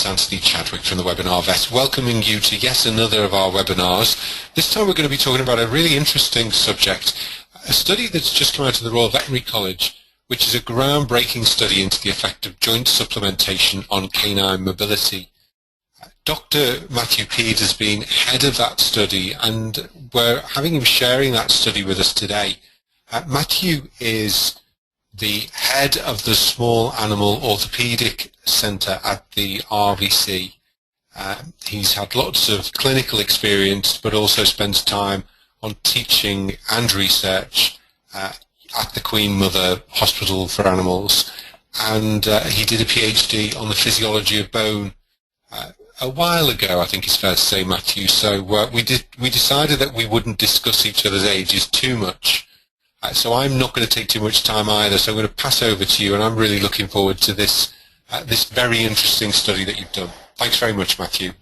it's Anthony Chadwick from the Webinar Vet, welcoming you to yet another of our webinars. This time we're going to be talking about a really interesting subject, a study that's just come out of the Royal Veterinary College, which is a groundbreaking study into the effect of joint supplementation on canine mobility. Dr. Matthew Peed has been head of that study, and we're having him sharing that study with us today. Matthew is the head of the Small Animal Orthopedic Centre at the RVC. He's had lots of clinical experience, but also spends time on teaching and research at the Queen Mother Hospital for Animals. And he did a PhD on the physiology of bone a while ago, I think it's fair to say, Matthew. So we decided that we wouldn't discuss each other's ages too much. So I'm not going to take too much time either, so I'm going to pass over to you, and I'm really looking forward to this very interesting study that you've done. Thanks very much, Matthew.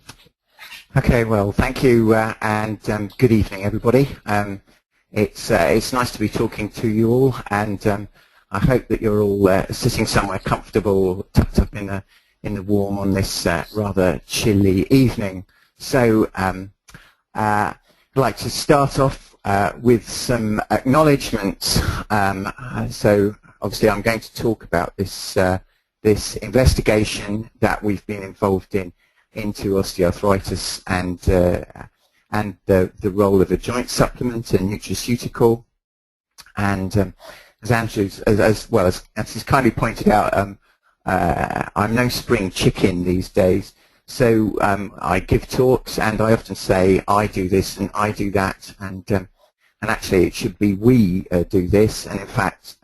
Okay, well, thank you, and good evening, everybody. It's nice to be talking to you all, and I hope that you're all sitting somewhere comfortable, tucked up in the warm on this rather chilly evening. So I'd like to start off with some acknowledgements. So obviously I'm going to talk about this investigation that we've been involved in into osteoarthritis and the role of a joint supplement, a nutraceutical. And as Andrew, as well as he's kindly pointed out, I'm no spring chicken these days. So I give talks, and I often say I do this and I do that, and actually it should be we do this. And in fact,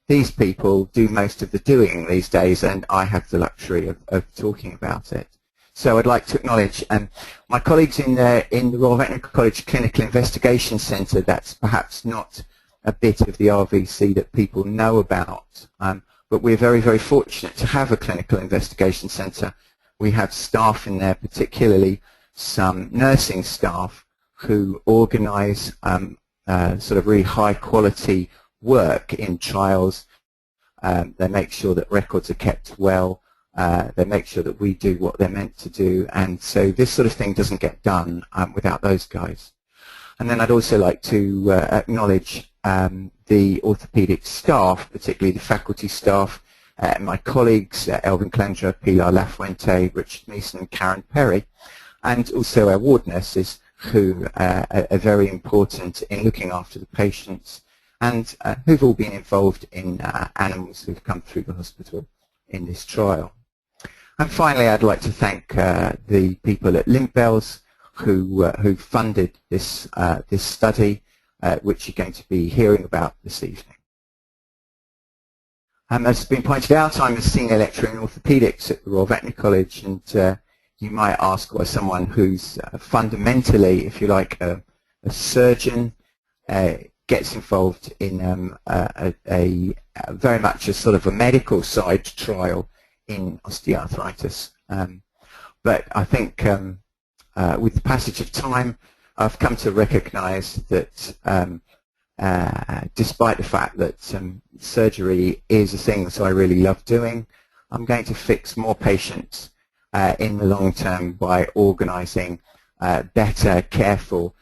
these people do most of the doing these days, and I have the luxury of talking about it. So I'd like to acknowledge my colleagues in the Royal Veterinary College Clinical Investigation Centre. That's perhaps not a bit of the RVC that people know about, but we're very, very fortunate to have a clinical investigation centre. We have staff in there, particularly some nursing staff, who organise sort of really high quality work in trials. They make sure that records are kept well. They make sure that we do what they're meant to do. And so this sort of thing doesn't get done without those guys. And then I'd also like to acknowledge the orthopaedic staff, particularly the faculty staff, my colleagues, Elvin Clendra, Pilar Lafuente, Richard Meeson, and Karen Perry, and also our ward nurses, who are very important in looking after the patients, and who've all been involved in animals who've come through the hospital in this trial. And finally, I'd like to thank the people at Limpbells who funded this study, which you're going to be hearing about this evening. As has been pointed out, I'm a senior lecturer in orthopaedics at the Royal Veterinary College, and you might ask why someone who's fundamentally, if you like, a surgeon gets involved in a very much a sort of a medical side trial in osteoarthritis. But I think with the passage of time, I've come to recognize that despite the fact that surgery is a thing that I really love doing, I'm going to fix more patients in the long term by organizing better, careful,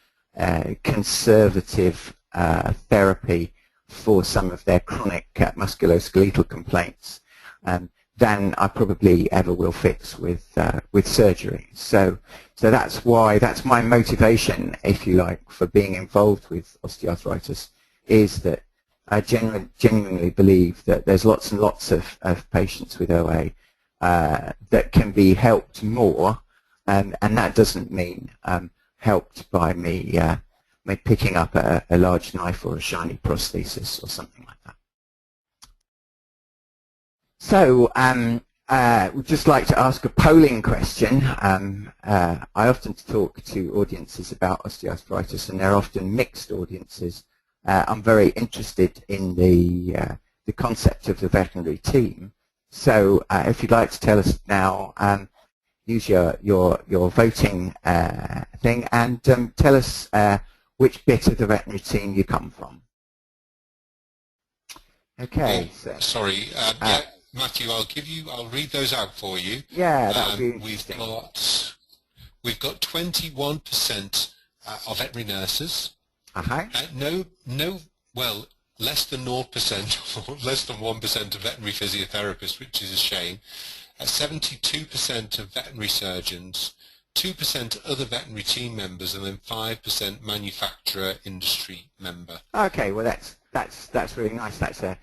conservative therapy for some of their chronic musculoskeletal complaints than I probably ever will fix with surgery. So that's my motivation, if you like, for being involved with osteoarthritis, is that I genuinely believe that there's lots and lots of patients with OA that can be helped more, and that doesn't mean helped by me picking up a large knife or a shiny prosthesis or something like that. So we'd just like to ask a polling question. I often talk to audiences about osteoarthritis, and they're often mixed audiences. I'm very interested in the concept of the veterinary team. So if you'd like to tell us now, use your voting thing, and tell us which bit of the veterinary team you come from. Okay. So, sorry. Matthew, I'll read those out for you. Yeah, that would be interesting. We've got 21% of veterinary nurses. Uh-huh. Well, less than 0% or less than 1% of veterinary physiotherapists, which is a shame. 72% of veterinary surgeons, 2% other veterinary team members, and then 5% manufacturer industry member. Okay, well that's really nice. That's a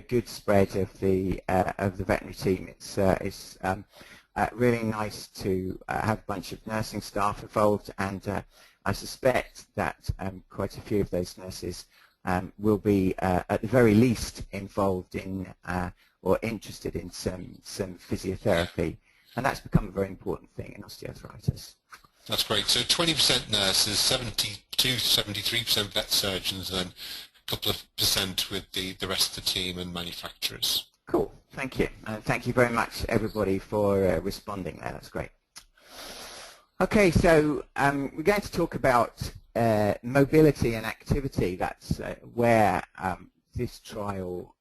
good spread of the veterinary team. It's really nice to have a bunch of nursing staff involved, and I suspect that quite a few of those nurses will be at the very least involved in or interested in some physiotherapy, and that's become a very important thing in osteoarthritis. That's great. So 20% nurses, 72-73% vet surgeons, and then a couple of percent with the rest of the team and manufacturers. Cool. Thank you. Thank you very much, everybody, for responding there. That's great. Okay, so we're going to talk about mobility and activity. That's where this trial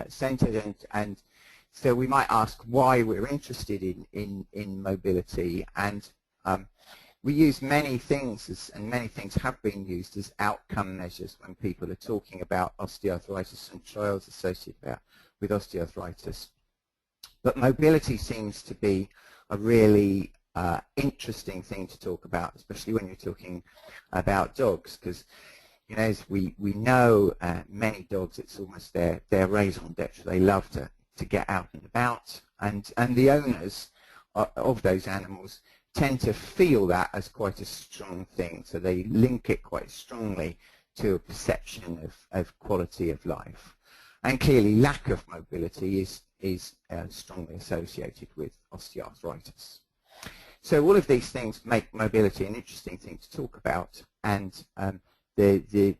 centered, and so we might ask why we're interested in mobility, and we use many things, and many things have been used as outcome measures when people are talking about osteoarthritis and trials associated with osteoarthritis. But mobility seems to be a really interesting thing to talk about, especially when you're talking about dogs, because you know, as we know, many dogs, it's almost their raison d'etre. They love to get out and about, and the owners of those animals tend to feel that as quite a strong thing, so they link it quite strongly to a perception of quality of life. And clearly lack of mobility is strongly associated with osteoarthritis. So all of these things make mobility an interesting thing to talk about, and the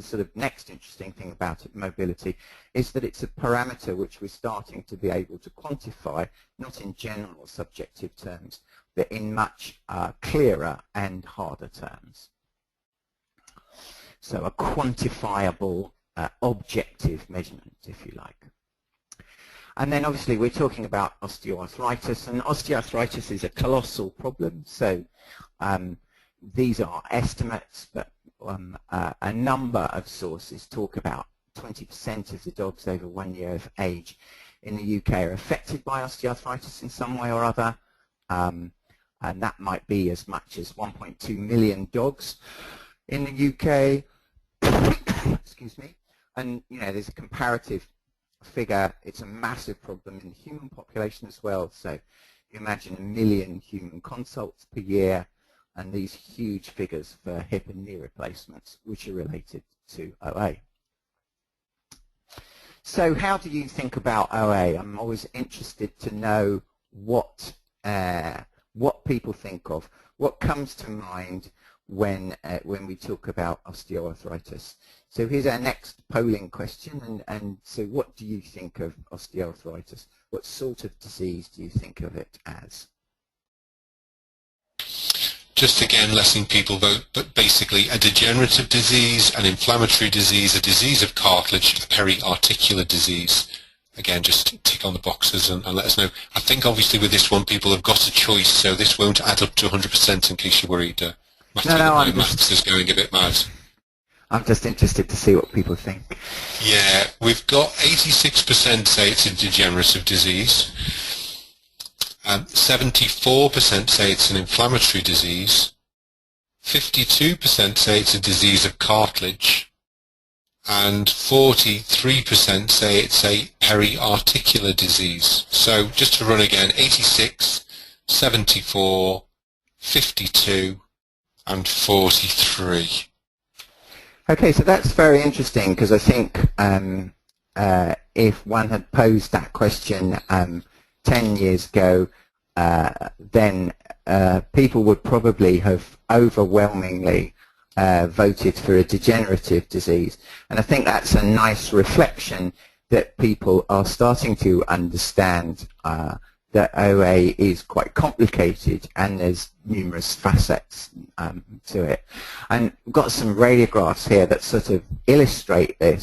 sort of next interesting thing about mobility is that it's a parameter which we're starting to be able to quantify, not in general subjective terms, but in much clearer and harder terms. So a quantifiable objective measurement, if you like. And then obviously we're talking about osteoarthritis, and osteoarthritis is a colossal problem. So these are estimates, but a number of sources talk about 20% of the dogs over 1 year of age in the UK are affected by osteoarthritis in some way or other, and that might be as much as 1.2 million dogs in the UK. Excuse me. And you know, there's a comparative figure. It's a massive problem in the human population as well. So you imagine 1 million human consults per year, and these huge figures for hip and knee replacements, which are related to OA. So how do you think about OA? I'm always interested to know what people think of, what comes to mind when we talk about osteoarthritis. So here's our next polling question, and so what do you think of osteoarthritis? What sort of disease do you think of it as? Just again letting people vote, but basically a degenerative disease, an inflammatory disease, a disease of cartilage, a periarticular disease. Again, just tick on the boxes and let us know. I think obviously with this one people have got a choice, so this won't add up to 100% in case you're worried. Matthew, my maths is going a bit mad. I'm just interested to see what people think. Yeah, we've got 86% say it's a degenerative disease. 74% say it's an inflammatory disease. 52% say it's a disease of cartilage. And 43% say it's a periarticular disease. So just to run again, 86, 74, 52, and 43. Okay, so that's very interesting, because I think if one had posed that question 10 years ago, then people would probably have overwhelmingly voted for a degenerative disease. And I think that's a nice reflection that people are starting to understand that OA is quite complicated and there's numerous facets to it. And we've got some radiographs here that sort of illustrate this.